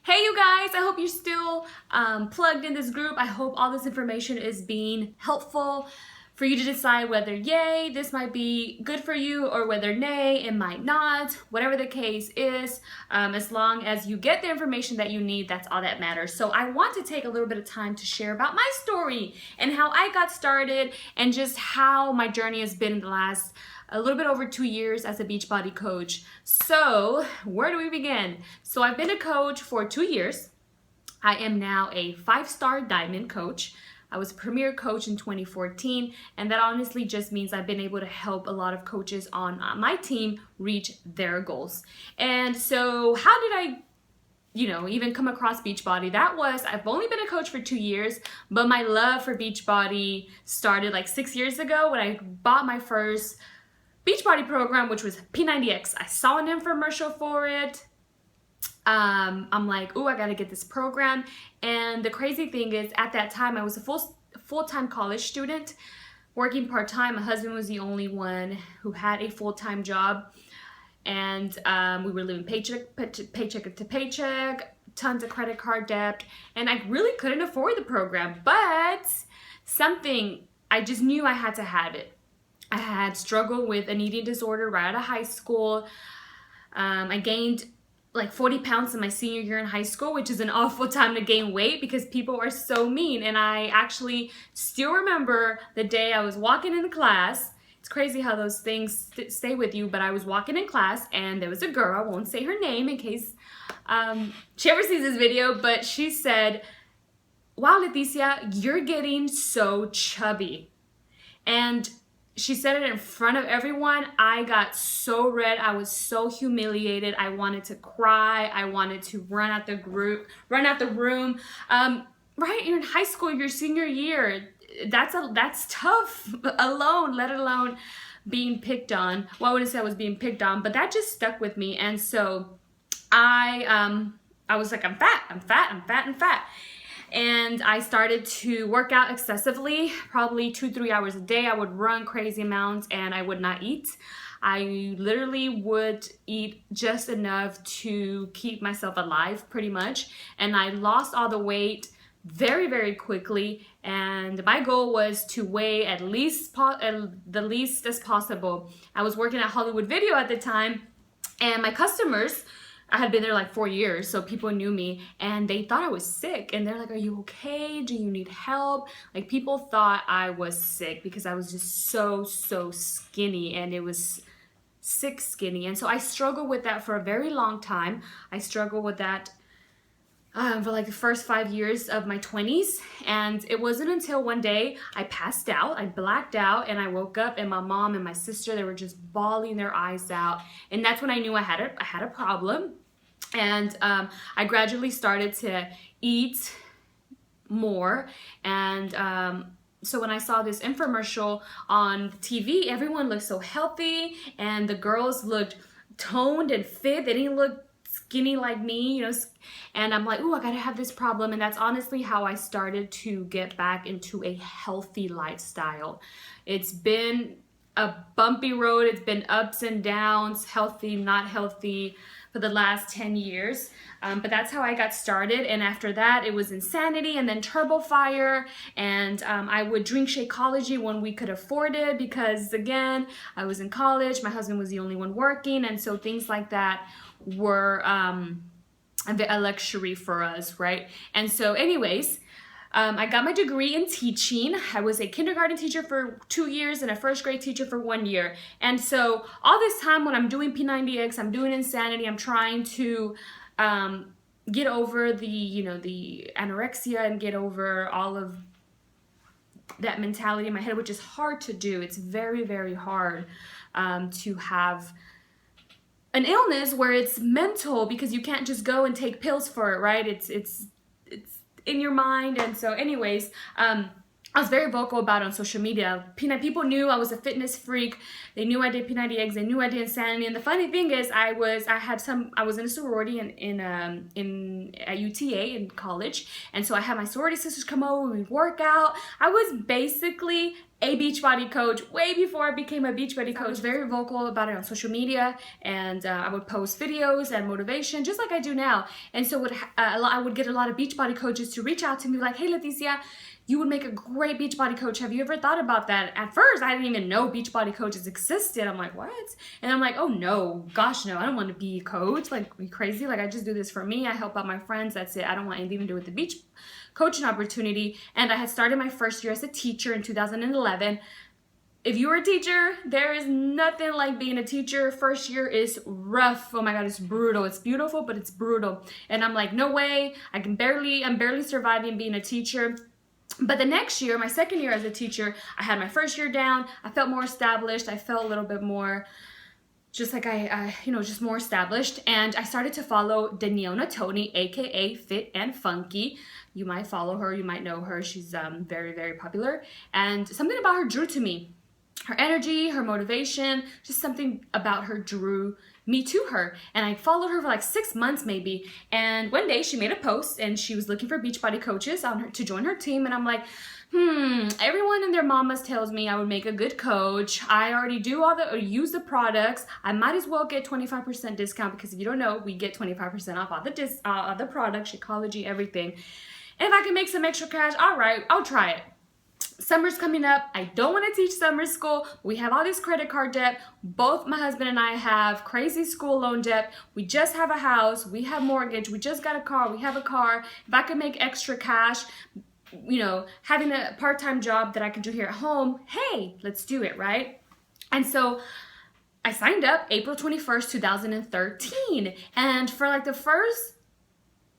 Hey you guys, I hope you're still plugged in this group. I hope all this information is being helpful for you to decide whether yay, this might be good for you, or whether nay, it might not. Whatever the case is, as long as you get the information that you need, that's all that matters. So I want to take a little bit of time to share about my story and how I got started and just how my journey has been in the last a little bit over 2 years as a Beachbody coach. So where do we begin? So I've been a coach for 2 years. I am now a 5-star diamond coach. I was a premier coach in 2014, and that honestly just means I've been able to help a lot of coaches on my team reach their goals. And so how did I even come across Beachbody? I've only been a coach for 2 years, but my love for Beachbody started like 6 years ago when I bought my first Beachbody program, which was P90X. I saw an infomercial for it. I'm like, ooh, I gotta get this program. And the crazy thing is, at that time, I was a full-time college student, working part-time. My husband was the only one who had a full-time job. And we were living paycheck to paycheck, tons of credit card debt, and I really couldn't afford the program. But I just knew I had to have it. I had struggled with an eating disorder right out of high school. I gained like 40 pounds in my senior year in high school, which is an awful time to gain weight because people are so mean. And I actually still remember the day I was walking into class. It's crazy how those things stay with you, but I was walking in class and there was a girl, I won't say her name in case she ever sees this video, but she said, "Wow, Leticia, you're getting so chubby." And she said it in front of everyone. I got so red. I was so humiliated. I wanted to cry. I wanted to run out the room. Right, you're in high school, your senior year. That's tough alone, let alone being picked on. Well, I wouldn't say I was being picked on, but that just stuck with me. And so I was like, I'm fat. And I started to work out excessively, probably 2-3 hours a day. I would run crazy amounts and I would not eat. I literally would eat just enough to keep myself alive, pretty much. And I lost all the weight very, very quickly. And my goal was to weigh at least the least as possible. I was working at Hollywood Video at the time, and my customers, I had been there like 4 years, so people knew me, and they thought I was sick. And they're like, "Are you okay? Do you need help?" Like, people thought I was sick because I was just so skinny, and it was sick skinny. And so I struggled with that for a very long time. I struggled with that for like the first 5 years of my 20s. And it wasn't until one day I passed out, I blacked out, and I woke up, and my mom and my sister, they were just bawling their eyes out. And that's when I knew I had a problem. And I gradually started to eat more. And so when I saw this infomercial on TV, everyone looked so healthy, and the girls looked toned and fit. They didn't look skinny like me, and I'm like, ooh, I gotta have this problem. And that's honestly how I started to get back into a healthy lifestyle. It's been a bumpy road. It's been ups and downs, healthy, not healthy, for the last 10 years. But that's how I got started. And after that, it was Insanity and then Turbo Fire. And I would drink Shakeology when we could afford it because, again, I was in college. My husband was the only one working. And so things like that were a luxury for us, right? And so anyways, I got my degree in teaching. I was a kindergarten teacher for 2 years and a first grade teacher for 1 year. And so all this time when I'm doing P90X, I'm doing Insanity, I'm trying to get over the anorexia and get over all of that mentality in my head, which is hard to do. It's very, very hard to have an illness where it's mental, because you can't just go and take pills for it, right? It's in your mind. And so anyways, I was very vocal about it on social media. People knew I was a fitness freak. They knew I did P90X. They knew I did Insanity. And the funny thing is, I was in a sorority at UTA in college, and so I had my sorority sisters come over. We'd work out. I was basically a Beachbody coach way before I became a Beachbody coach. I was very vocal about it on social media, and I would post videos and motivation just like I do now. And so I would get a lot of Beachbody coaches to reach out to me like, hey Leticia, you would make a great Beachbody coach. Have you ever thought about that? At first, I didn't even know Beachbody coaches existed. I'm like, what? And I'm like, oh no, gosh no, I don't want to be a coach. Like, are you crazy? Like, I just do this for me. I help out my friends. That's it. I don't want anything to do with the beach coaching opportunity. And I had started my first year as a teacher in 2011. If you were a teacher, there is nothing like being a teacher. First year is rough. Oh my God, it's brutal. It's beautiful, but it's brutal. And I'm like, no way. I'm barely surviving being a teacher. But the next year, my second year as a teacher, I had my first year down. I felt more established. I felt a little bit more just like just more established. And I started to follow Daniona Tony, aka Fit and Funky. You might follow her, you might know her. She's very, very popular. And something about her drew to me. Her energy, her motivation, just something about her drew me to her. And I followed her for like 6 months maybe. And one day she made a post and she was looking for Beachbody coaches to join her team. And I'm like, everyone and their mamas tells me I would make a good coach. I already use the products. I might as well get 25% discount, because if you don't know, we get 25% off all the products, Shakeology, everything. And if I can make some extra cash, all right, I'll try it. Summer's coming up. I don't want to teach summer school. We have all this credit card debt. Both my husband and I have crazy school loan debt. We just have a house. We have mortgage. We just got a car. We have a car. If I could make extra cash, having a part-time job that I can do here at home, hey, let's do it, right? And so I signed up April 21st, 2013. And for like the first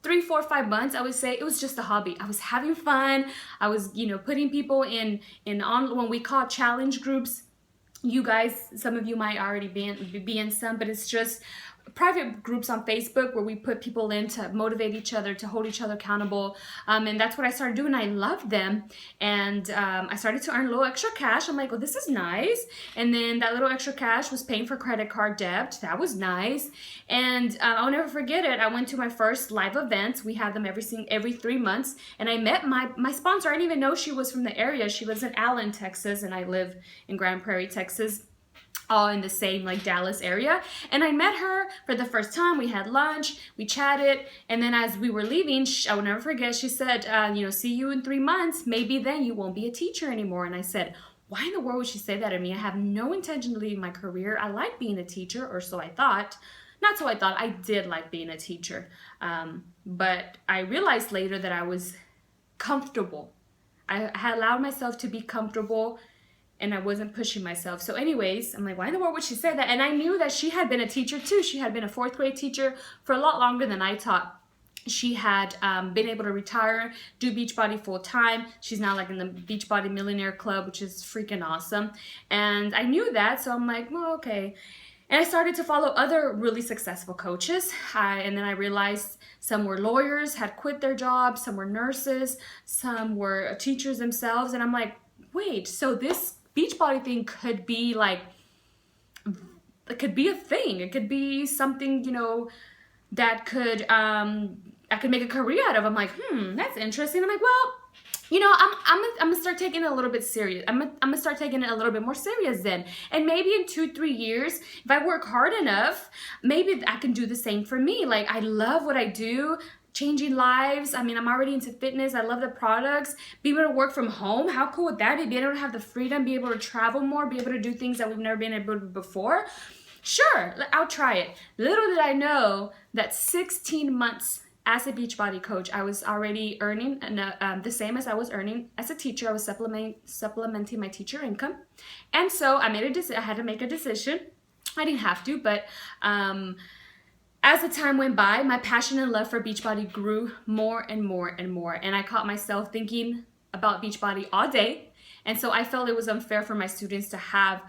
3, 4, 5 months, I would say it was just a hobby. I was having fun. I was, putting people in when we call challenge groups. You guys, some of you might already be in some, but it's just private groups on Facebook where we put people in to motivate each other, to hold each other accountable. And that's what I started doing. I loved them. And I started to earn a little extra cash. I'm like, well, this is nice. And then that little extra cash was paying for credit card debt. That was nice. And I'll never forget it. I went to my first live events. We had them every 3 months. And I met my sponsor. I didn't even know she was from the area. She lives in Allen, Texas, and I live in Grand Prairie, Texas, all in the same Dallas area. And I met her for the first time. We had lunch, we chatted, and then as we were leaving, I will never forget, she said, see you in 3 months. Maybe then you won't be a teacher anymore. And I said, why in the world would she say that to me? I have no intention of leaving my career. I like being a teacher, or so I thought. Not so I thought. I did like being a teacher. But I realized later that I was comfortable. I had allowed myself to be comfortable, and I wasn't pushing myself. So anyways, I'm like, why in the world would she say that? And I knew that she had been a teacher too. She had been a 4th grade teacher for a lot longer than I taught. She had been able to retire, do Beachbody full time. She's now in the Beachbody Millionaire Club, which is freaking awesome. And I knew that, so I'm like, well, okay. And I started to follow other really successful coaches. And then I realized some were lawyers, had quit their jobs. Some were nurses. Some were teachers themselves. And I'm like, wait, so this Beachbody thing could be it could be a thing. It could be something, that could, I could make a career out of. I'm like, that's interesting. I'm like, well, I'm gonna start taking it a little bit serious. I'm gonna start taking it a little bit more serious then. And maybe in 2-3 years, if I work hard enough, maybe I can do the same for me. Like, I love what I do. Changing lives. I mean, I'm already into fitness. I love the products. Be able to work from home. How cool would that be? Be able to have the freedom, be able to travel more, be able to do things that we've never been able to before. Sure, I'll try it. Little did I know that 16 months as a Beachbody coach, I was already earning the same as I was earning as a teacher. I was supplementing my teacher income. And so I had to make a decision. I didn't have to, but as the time went by, my passion and love for Beachbody grew more and more and more. And I caught myself thinking about Beachbody all day. And so I felt it was unfair for my students to have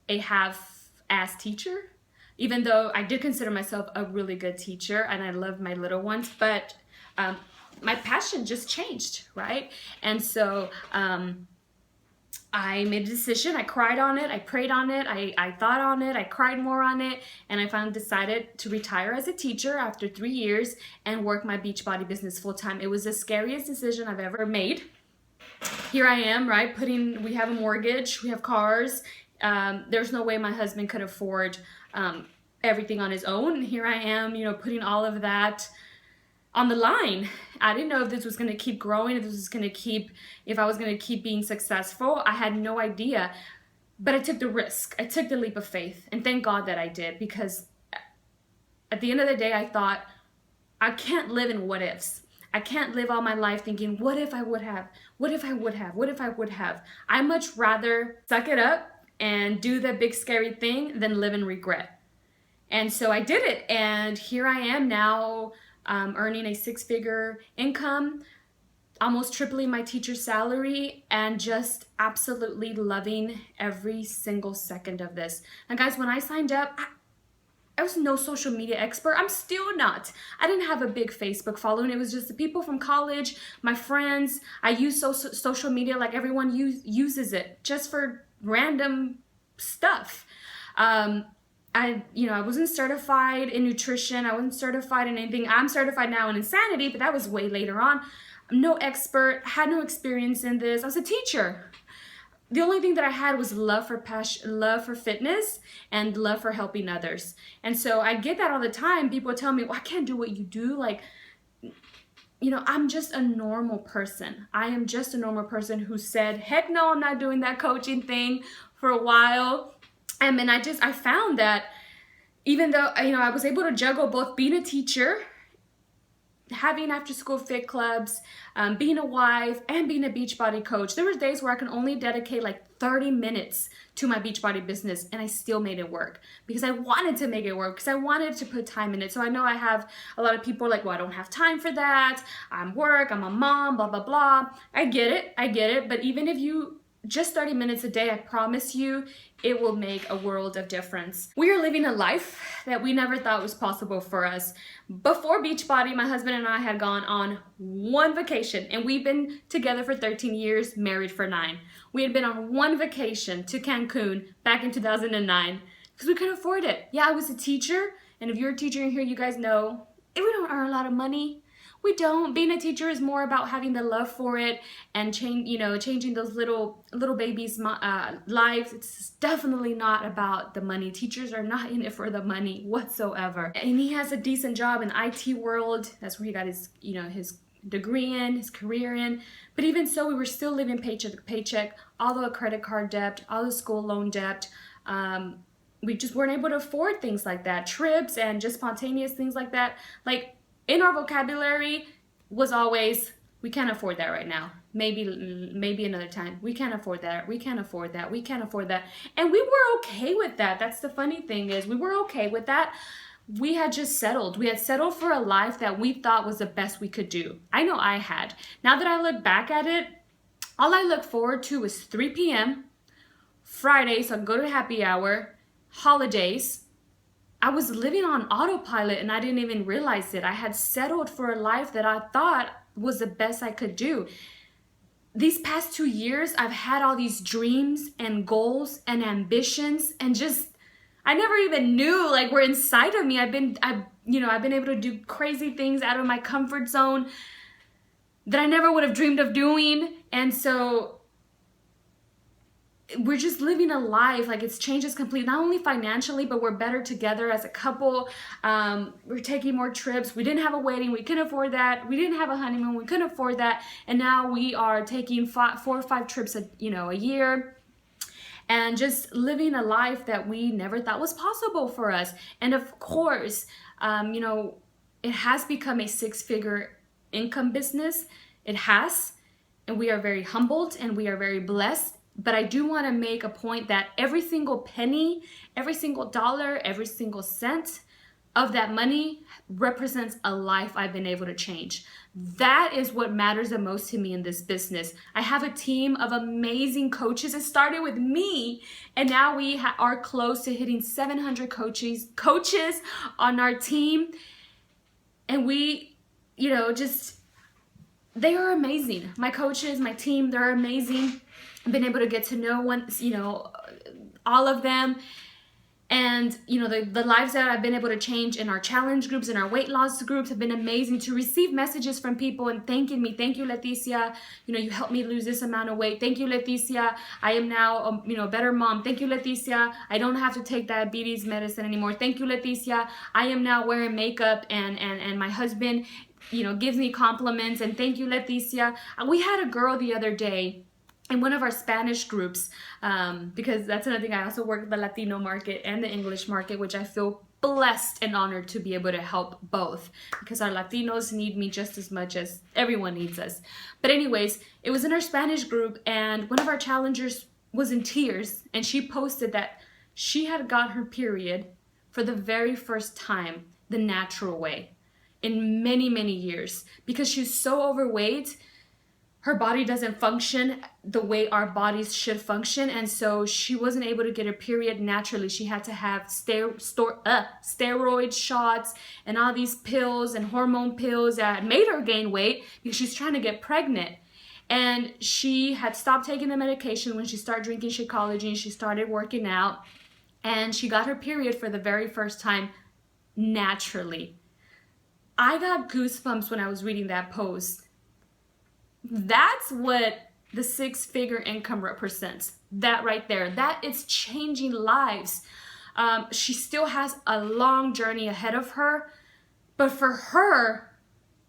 a half-ass teacher, even though I did consider myself a really good teacher and I love my little ones. But my passion just changed, right? And so I made a decision. I cried on it. I prayed on it. I thought on it. I cried more on it. And I finally decided to retire as a teacher after 3 years and work my Beachbody business full time. It was the scariest decision I've ever made. here I am, right? We have a mortgage, we have cars. There's no way my husband could afford everything on his own. Here I am, putting all of that on the line. I didn't know if this was going to keep growing, if I was going to keep being successful. I had no idea, but I took the risk. I took the leap of faith, and thank God that I did, because at the end of the day, I thought, I can't live in what ifs. I can't live all my life thinking, what if I would have? What if I would have? What if I would have? I much rather suck it up and do the big scary thing than live in regret. And so I did it, and here I am now, earning a 6-figure income, almost tripling my teacher's salary, and just absolutely loving every single second of this. And guys, when I signed up, I was no social media expert. I'm still not. I didn't have a big Facebook following. It was just the people from college, my friends. I use social media like everyone uses it, just for random stuff. I wasn't certified in nutrition. I wasn't certified in anything. I'm certified now in Insanity, but that was way later on. I'm no expert, had no experience in this. I was a teacher. The only thing that I had was love for fitness and love for helping others. And so I get that all the time. People tell me, well, I can't do what you do. Like, I'm just a normal person. I am just a normal person who said, heck no, I'm not doing that coaching thing for a while. And then I found that even though, I was able to juggle both being a teacher, having after school fit clubs, being a wife, and being a Beachbody coach. There were days where I could only dedicate like 30 minutes to my Beachbody business, and I still made it work because I wanted to make it work, because I wanted to put time in it. So I know I have a lot of people like, well, I don't have time for that. I'm work, I'm a mom, blah, blah, blah. I get it. But even if you just 30 minutes a day, I promise you, it will make a world of difference. We are living a life that we never thought was possible for us. Before Beachbody, my husband and I had gone on one vacation, and we've been together for 13 years, married for 9. We had been on one vacation to Cancun back in 2009 because we couldn't afford it. Yeah, I was a teacher, and if you're a teacher in here, you guys know, we don't earn a lot of money. We don't. Being a teacher is more about having the love for it and changing those little babies' lives. It's definitely not about the money. Teachers are not in it for the money whatsoever. And he has a decent job in the IT world. That's where he got his degree in, his career in. But even so, we were still living paycheck to paycheck. All the credit card debt, all the school loan debt. We just weren't able to afford things like that. Trips and just spontaneous things like that. Like, in our vocabulary was always, we can't afford that right now. Maybe another time. We can't afford that. We can't afford that. We can't afford that. And we were okay with that. That's the funny thing, is we were okay with that. We had just settled. We had settled for a life that we thought was the best we could do. I know I had. Now that I look back at it, all I look forward to was 3 p.m., Friday, so I can go to happy hour, holidays. I was living on autopilot and I didn't even realize it. I had settled for a life that I thought was the best I could do. These past 2 years, I've had all these dreams and goals and ambitions, and just, I never even knew like were inside of me. I've been able to do crazy things out of my comfort zone that I never would have dreamed of doing. And so we're just living a life, like it's changed us completely, not only financially, but we're better together as a couple. We're taking more trips. We didn't have a wedding. We couldn't afford that. We didn't have a honeymoon. We couldn't afford that. And now we are taking 4 or 5 trips a year, and just living a life that we never thought was possible for us. And of course, it has become a 6-figure income business. It has, and we are very humbled and we are very blessed. But I do want to make a point that every single penny, every single dollar, every single cent of that money represents a life I've been able to change. That is what matters the most to me in this business. I have a team of amazing coaches. It started with me, and now we are close to hitting 700 coaches on our team. And we, they are amazing. My coaches, my team, they're amazing. I've been able to get to know all of them. And you know, the lives that I've been able to change in our challenge groups and our weight loss groups have been amazing. To receive messages from people and thanking me, thank you Leticia, you know, you helped me lose this amount of weight, thank you Leticia, I am now you know, a better mom, thank you Leticia, I don't have to take diabetes medicine anymore, thank you Leticia, I am now wearing makeup and my husband, you know, gives me compliments, and thank you Leticia. We had a girl the other day in one of our Spanish groups, because that's another thing, I also work the Latino market and the English market, which I feel blessed and honored to be able to help both, because our Latinos need me just as much as everyone needs us. But anyways, it was in our Spanish group, and one of our challengers was in tears, and she posted that she had got her period for the very first time the natural way in many, many years, because she's so overweight. Her body doesn't function the way our bodies should function, and so she wasn't able to get her period naturally. She had to have steroid shots and all these pills and hormone pills that made her gain weight because she's trying to get pregnant. And she had stopped taking the medication when she started drinking Shakeology, and she started working out, and she got her period for the very first time naturally. I got goosebumps when I was reading that post. That's what the 6-figure income represents. That right there, that is changing lives. She still has a long journey ahead of her, but for her,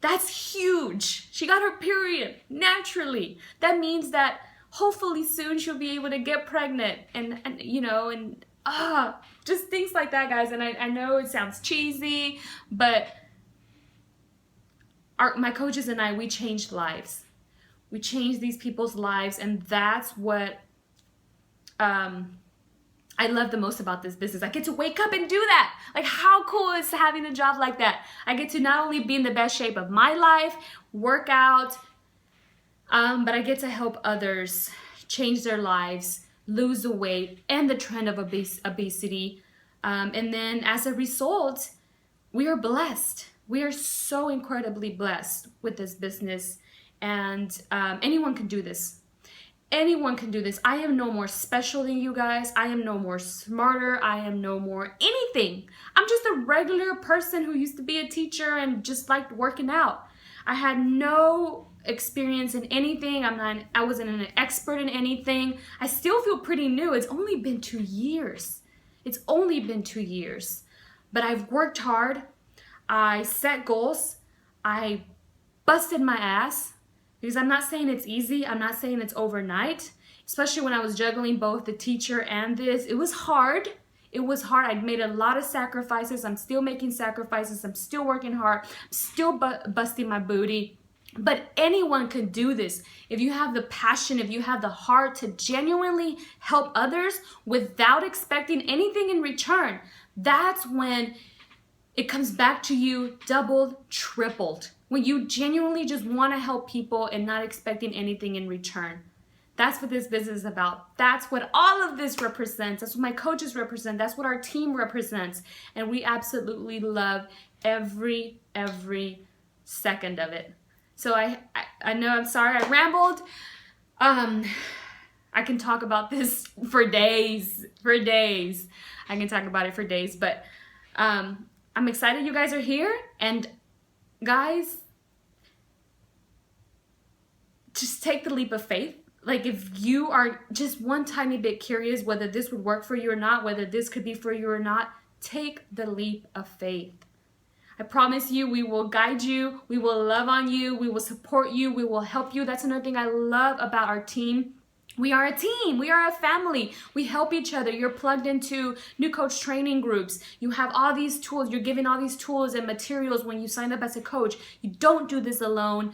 that's huge. She got her period naturally. That means that hopefully soon she'll be able to get pregnant and you know, and just things like that, guys. And I know it sounds cheesy, but my coaches and I, we changed lives. We changed these people's lives, and that's what I love the most about this business. I get to wake up and do that. Like, how cool is having a job like that? I get to not only be in the best shape of my life, work out, but I get to help others change their lives, lose the weight and the trend of obesity. And then as a result, we are blessed. We are so incredibly blessed with this business. And anyone can do this. Anyone can do this. I am no more special than you guys. I am no more smarter. I am no more anything. I'm just a regular person who used to be a teacher and just liked working out. I had no experience in anything. I wasn't an expert in anything. I still feel pretty new. It's only been 2 years. It's only been 2 years. But I've worked hard. I set goals. I busted my ass. Because I'm not saying it's easy. I'm not saying it's overnight. Especially when I was juggling both the teacher and this. It was hard. It was hard. I made a lot of sacrifices. I'm still making sacrifices. I'm still working hard. I'm still busting my booty. But anyone can do this. If you have the passion, if you have the heart to genuinely help others without expecting anything in return, that's when it comes back to you doubled, tripled. When you genuinely just want to help people and not expecting anything in return. That's what this business is about. That's what all of this represents. That's what my coaches represent. That's what our team represents. And we absolutely love every second of it. So I know, I'm sorry I rambled. I can talk about this for days. I can talk about it for days, but I'm excited you guys are here. And guys, just take the leap of faith. Like, if you are just one tiny bit curious whether this would work for you or not, whether this could be for you or not, take the leap of faith. I promise you, we will guide you, we will love on you, we will support you, we will help you. That's another thing I love about our team. We are a team. We are a family. We help each other. You're plugged into new coach training groups. You have all these tools. You're given all these tools and materials when you sign up as a coach. You don't do this alone.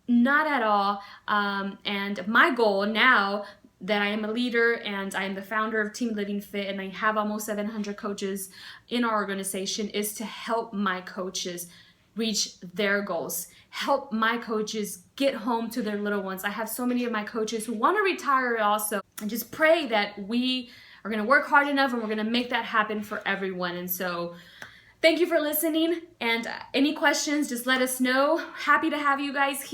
Not at all. And my goal now that I am a leader and I am the founder of Team Living Fit and I have almost 700 coaches in our organization is to help my coaches reach their goals. Help my coaches get home to their little ones. I have so many of my coaches who want to retire also. And just pray that we are going to work hard enough and we're going to make that happen for everyone. And so thank you for listening. And any questions, just let us know. Happy to have you guys here.